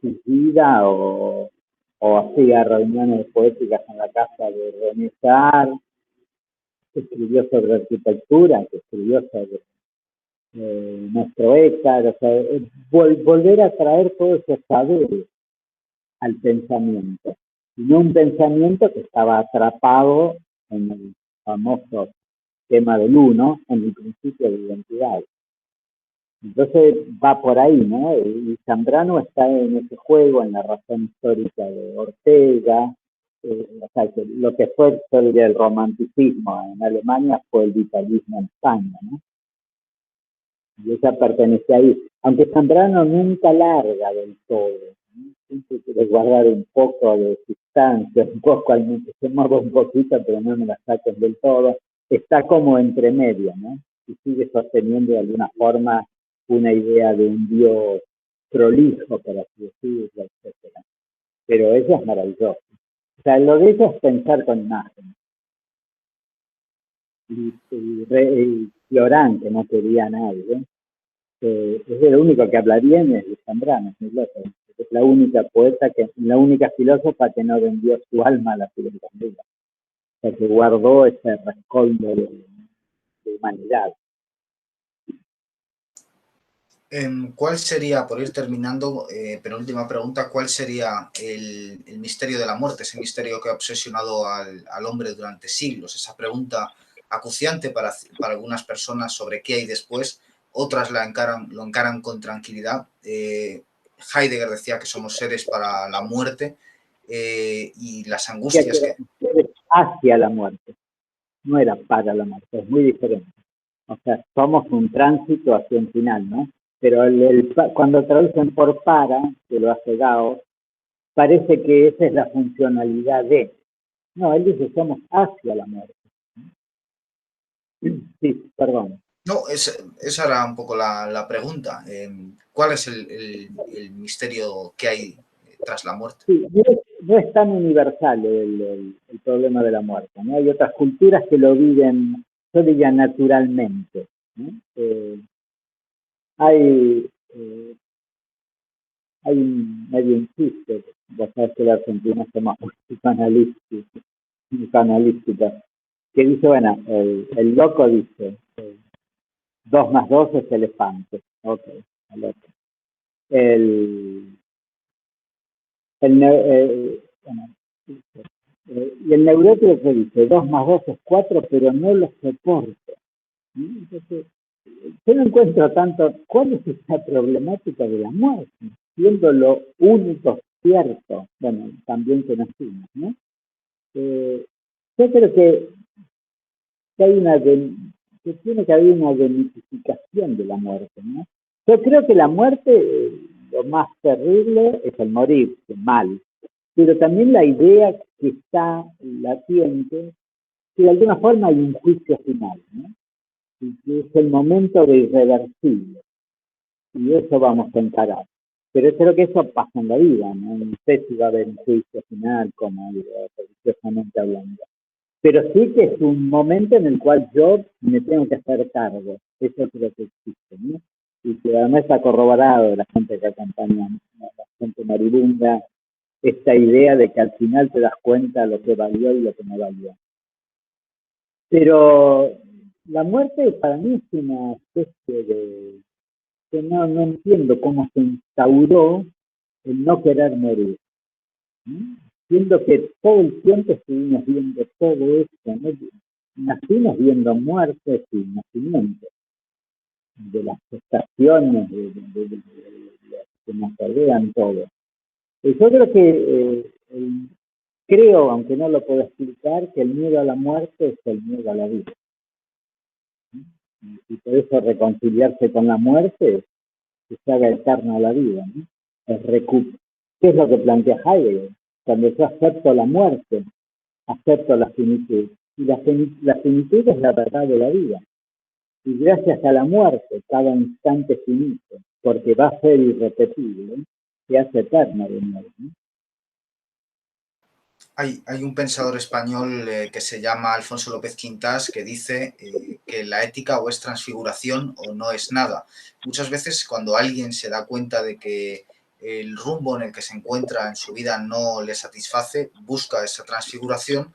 S2: su vida o hacía reuniones poéticas en la casa de René Char, que escribió sobre arquitectura, que escribió sobre nuestro Écar, o sea, volver a traer todos esos saberes al pensamiento, y no un pensamiento que estaba atrapado en el famoso tema del uno, en el principio de identidad. Entonces va por ahí, ¿no? Y Zambrano está en ese juego, en la razón histórica de Ortega, o sea, que lo que fue el romanticismo en Alemania fue el vitalismo en España, ¿no? Y ella pertenece ahí. Aunque Zambrano nunca larga del todo, ¿no? Siempre quiere guardar un poco de sustancia, un poco, al menos se mueve un poquito, pero no me la saquen del todo. Está como entre medio, ¿no? Y sigue sosteniendo de alguna forma una idea de un Dios prolijo, por así decirlo, etc. Pero ella es maravillosa. O sea, lo de ella es pensar con imágenes. Y Florán, que no quería a nadie, es el único que habla bien, es Zambrano, es la única poeta, la única filósofa que no vendió su alma a la filosofía, o sea, que guardó ese rescoldo de humanidad.
S1: ¿Cuál sería, por ir terminando, penúltima pregunta, cuál sería el misterio de la muerte, ese misterio que ha obsesionado al hombre durante siglos? Esa pregunta acuciante para algunas personas sobre qué hay después, otras lo encaran con tranquilidad. Heidegger decía que somos seres para la muerte y las angustias que...
S2: Hacia la muerte, no era para la muerte, es muy diferente. O sea, somos un tránsito hacia un final, ¿no? Pero cuando traducen por para, que lo hace Gao, parece que esa es la funcionalidad de. No, él dice somos hacia la muerte. Sí, perdón.
S1: No, esa era un poco la pregunta. ¿Cuál es el misterio que hay tras la muerte?
S2: Sí, no es tan universal el problema de la muerte, ¿no? Hay otras culturas que lo viven, yo diría, naturalmente, ¿no? Hay medio un chiste, vos sabés que la Argentina somos psicoanalísticos, que dice, bueno, el loco dice, 2 más 2 es elefante, ok, el otro. Bueno, y el neurótico que dice, 2 más 2 es 4, pero no lo soporto. Entonces, yo no encuentro tanto, ¿cuál es esta problemática de la muerte? Siendo lo único cierto, bueno, también que nacimos, ¿no? Yo creo que que tiene que haber una demitificación de la muerte, ¿no? Yo creo que la muerte, lo más terrible es el morirse, mal, pero también la idea que está latente, que de alguna forma hay un juicio final, ¿no? Y que es el momento de irreversible, y eso vamos a encarar. Pero creo que eso pasa en la vida, no sé si va a haber un juicio final, como religiosamente hablando. Pero sí que es un momento en el cual yo me tengo que hacer cargo. Eso creo que existe, ¿no? Y que además está corroborado de la gente que acompaña, ¿no? La gente moribunda, esta idea de que al final te das cuenta lo que valió y lo que no valió. Pero la muerte para mí es una especie de... que no entiendo cómo se instauró el no querer morir, ¿no? Siendo que todo el tiempo estuvimos viendo todo esto, ¿no? Nacimos viendo muertes y nacimientos, de las estaciones, de que nos rodean todo. Y yo creo que, creo, aunque no lo puedo explicar, que el miedo a la muerte es el miedo a la vida. Y por eso reconciliarse con la muerte que se haga eterna la vida, ¿no? ¿Qué es lo que plantea Heidegger? Cuando yo acepto la muerte, acepto la finitud. Y la finitud es la verdad de la vida. Y gracias a la muerte, cada instante finito, porque va a ser irrepetible, se hace eterno de nuevo, ¿no?
S1: Hay un pensador español que se llama Alfonso López Quintás que dice que la ética o es transfiguración o no es nada. Muchas veces cuando alguien se da cuenta de que el rumbo en el que se encuentra en su vida no le satisface, busca esa transfiguración,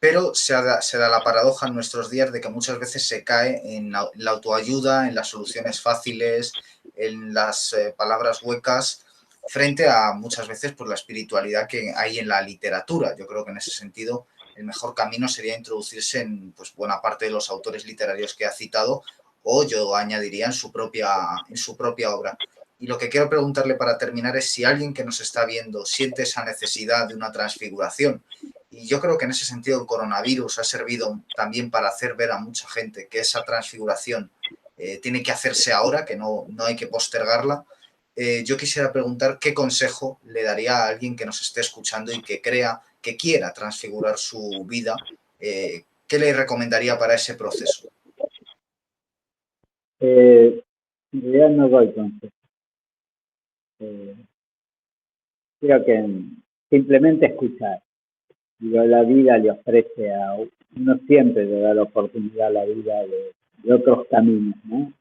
S1: pero se da la paradoja en nuestros días de que muchas veces se cae en la autoayuda, en las soluciones fáciles, en las palabras huecas, frente a muchas veces por la espiritualidad que hay en la literatura. Yo creo que en ese sentido el mejor camino sería introducirse en pues, buena parte de los autores literarios que ha citado, o yo añadiría en su propia obra. Y lo que quiero preguntarle para terminar es si alguien que nos está viendo siente esa necesidad de una transfiguración. Y yo creo que en ese sentido el coronavirus ha servido también para hacer ver a mucha gente que esa transfiguración tiene que hacerse ahora, que no hay que postergarla. Yo quisiera preguntar qué consejo le daría a alguien que nos esté escuchando y que quiera transfigurar su vida. ¿Qué le recomendaría para ese proceso?
S2: En realidad no doy consejos. Creo que simplemente escuchar. Digo, la vida le ofrece a uno, siempre le da la oportunidad a la vida otros caminos, ¿no?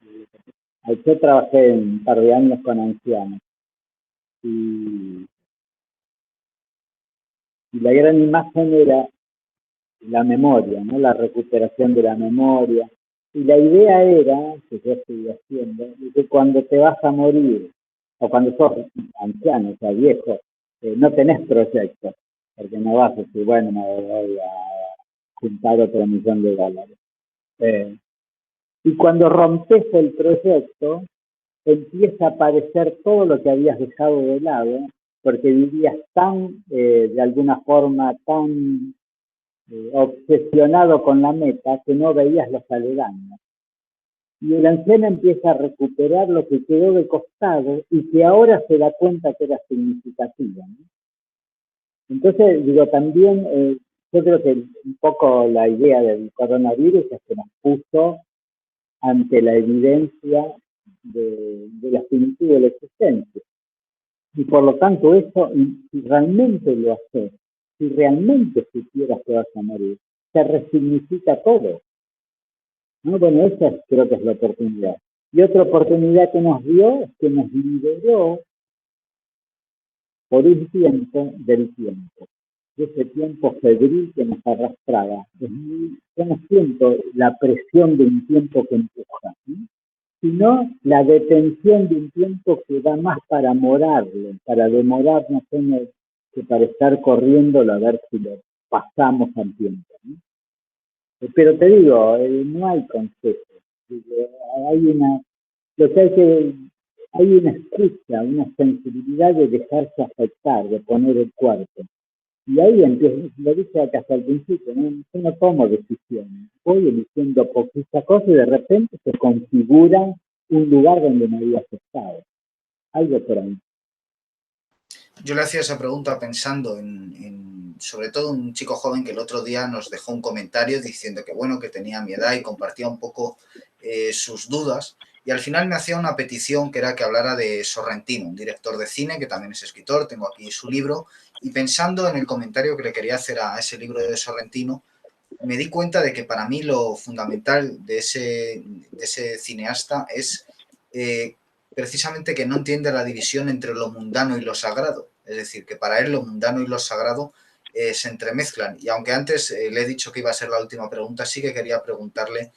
S2: Yo trabajé un par de años con ancianos y la gran imagen era la memoria, ¿no? La recuperación de la memoria. Y la idea era, que yo estoy haciendo, que cuando te vas a morir, o cuando sos anciano, o sea, viejo, no tenés proyectos, porque no vas a decir, bueno, me voy a juntar otro $1.000.000. Y cuando rompes el proyecto, empieza a aparecer todo lo que habías dejado de lado, porque vivías tan, de alguna forma, tan obsesionado con la meta que no veías los aledaños. Y el anciano empieza a recuperar lo que quedó de costado y que ahora se da cuenta que era significativo, ¿no? Entonces, digo, también yo creo que un poco la idea del coronavirus es que nos puso ante la evidencia de la finitud de la existencia. Y por lo tanto eso, si realmente lo haces, si realmente supieras que vas a morir, se resignifica todo, ¿no? Bueno, esa creo que es la oportunidad. Y otra oportunidad que nos dio es que nos liberó por un tiempo del tiempo, de ese tiempo febril que nos arrastraba. Yo no siento la presión de un tiempo que empuja, ¿sí? Sino la detención de un tiempo que da más para morarlo, para demorarnos en el, que para estar corriéndolo a ver si lo pasamos al tiempo, ¿no? Pero te digo, no hay consejo. Hay una, lo hay una escucha, una sensibilidad de dejarse afectar, de poner el cuerpo. Y ahí empiezo, lo dije acá hasta el principio, ¿no? Yo no tomo decisiones, voy eligiendo poquita cosa y de repente se configura un lugar donde me había estado. Algo por ahí.
S1: Yo le hacía esa pregunta pensando sobre todo un chico joven que el otro día nos dejó un comentario diciendo que bueno, que tenía mi edad y compartía un poco sus dudas, y al final me hacía una petición que era que hablara de Sorrentino, un director de cine que también es escritor, tengo aquí su libro, y pensando en el comentario que le quería hacer a ese libro de Sorrentino, me di cuenta de que para mí lo fundamental de ese cineasta es precisamente que no entiende la división entre lo mundano y lo sagrado. Es decir, que para él lo mundano y lo sagrado se entremezclan. Y aunque antes le he dicho que iba a ser la última pregunta, sí que quería preguntarle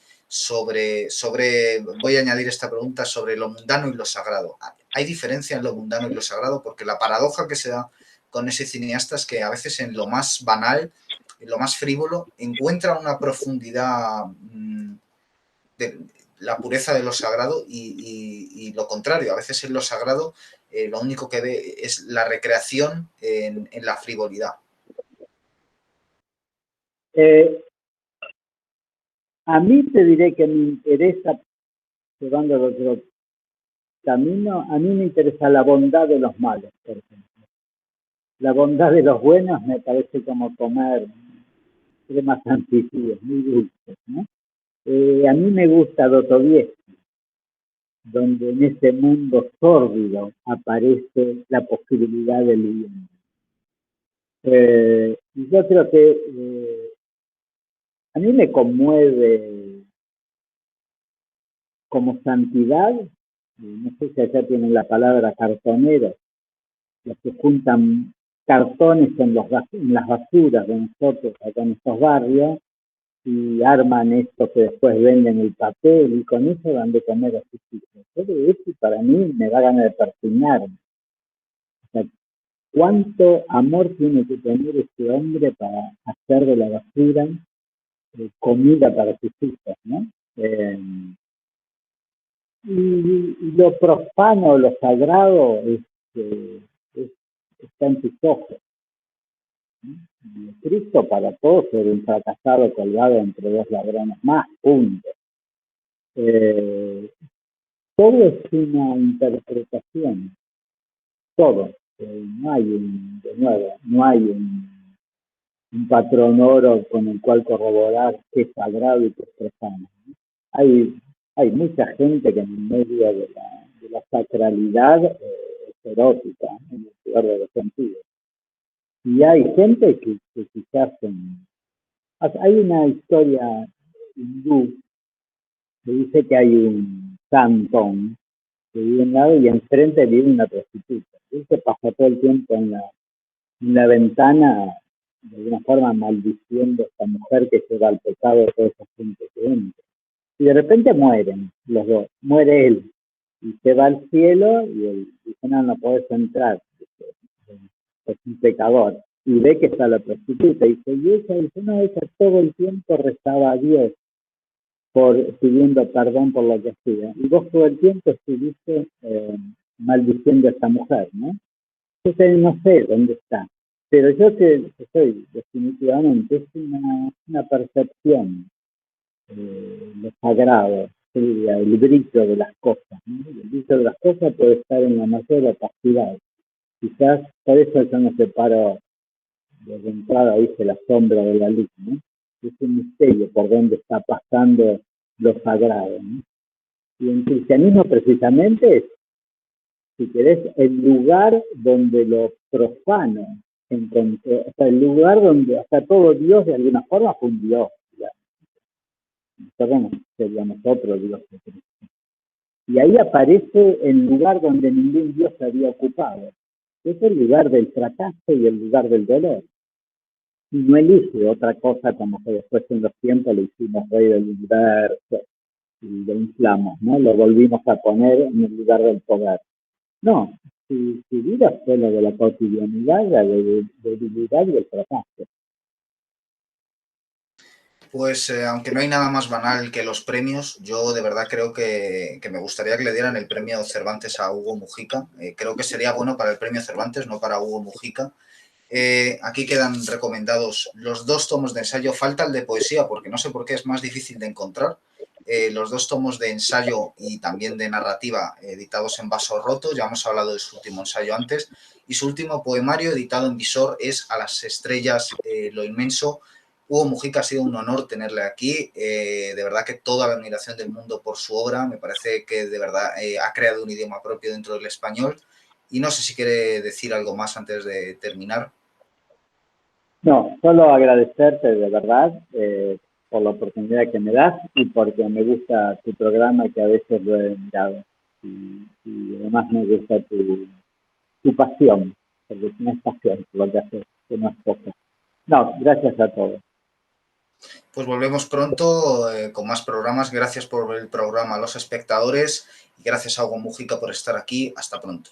S1: voy a añadir esta pregunta sobre lo mundano y lo sagrado. ¿Hay diferencia en lo mundano y lo sagrado? Porque la paradoja que se da con ese cineasta es que a veces en lo más banal, en lo más frívolo, encuentra una profundidad de la pureza de lo sagrado y lo contrario. A veces en lo sagrado lo único que ve es la recreación en la frivolidad.
S2: A mí te diré que me interesa, llevando al otro camino, a mí me interesa la bondad de los malos, por ejemplo. La bondad de los buenos me parece como comer cremas anticudas, muy dulces, ¿no? A mí me gusta Dostoyevski, donde en ese mundo sórdido aparece la posibilidad del bien. Y yo creo que a mí me conmueve como santidad, no sé si allá tienen la palabra cartonero, los que juntan cartones en las basuras de nosotros acá en estos barrios y arman esto que después venden el papel y con eso dan de comer a sus hijos. Todo eso para mí me da ganas de persignarme. O sea, ¿cuánto amor tiene que tener este hombre para hacer de la basura comida para sus hijos, ¿no? Y lo profano, lo sagrado, está en tus ojos. Y Cristo para todos era un fracasado colgado entre dos ladrones más, punto. Todo es una interpretación, todo. No hay no hay un patrón oro con el cual corroborar qué es sagrado y qué es profano. Hay mucha gente que en medio de la sacralidad es erótica, en el peor de los sentidos. Y hay gente que quizás hay una historia hindú se dice que hay un cantón que vive en un lado y enfrente vive una prostituta. Él se pasa todo el tiempo en la ventana, de alguna forma maldiciendo a esta mujer que lleva al pecado de toda esa gente que entra. Y de repente mueren los dos, muere él, y se va al cielo y él dice, no, no puedes entrar, es un pecador. Y ve que está la prostituta, y ella dice, no, ella todo el tiempo rezaba a Dios, pidiendo perdón por lo que hacía. Y vos todo el tiempo estuviste maldiciendo a esta mujer, ¿no? Entonces no sé dónde está. Pero yo que soy definitivamente, es una percepción, lo sagrado, el brillo de las cosas, ¿no? El brillo de las cosas puede estar en la mayor opacidad. Quizás por eso yo no separo desde entrada, dice la sombra de la luz, ¿no? Es un misterio por donde está pasando lo sagrado, ¿no? Y en cristianismo precisamente es, si querés, el lugar donde lo profano encontró, o sea, el lugar donde hasta todo Dios de alguna forma fue un Dios. Nosotros seríamos otro Dios. Y ahí aparece el lugar donde ningún Dios se había ocupado. Es el lugar del fracaso y el lugar del dolor. Y no elige otra cosa como que después en los tiempos le hicimos rey del universo y lo inflamos, ¿no? Lo volvimos a poner en el lugar del poder. No, su vida fue lo de la cotidianidad, la debilidad y el fracaso.
S1: Pues aunque no hay nada más banal que los premios, yo de verdad creo que me gustaría que le dieran el premio Cervantes a Hugo Mujica. Creo que sería bueno para el premio Cervantes, no para Hugo Mujica. Aquí quedan recomendados los 2 tomos de ensayo. Falta el de poesía, porque no sé por qué es más difícil de encontrar. Los 2 tomos de ensayo y también de narrativa editados en Vaso Roto. Ya hemos hablado de su último ensayo antes. Y su último poemario editado en Visor es A las estrellas, lo inmenso. Hugo Mujica, ha sido un honor tenerle aquí. De verdad que toda la admiración del mundo por su obra. Me parece que de verdad ha creado un idioma propio dentro del español. Y no sé si quiere decir algo más antes de terminar.
S2: No, solo agradecerte de verdad por la oportunidad que me das y porque me gusta tu programa, que a veces lo he mirado. Y además me gusta tu pasión, porque tienes pasión por lo que haces, que no es poco. No, gracias a todos.
S1: Pues volvemos pronto con más programas. Gracias por el programa a los espectadores y gracias a Hugo Mujica por estar aquí. Hasta pronto.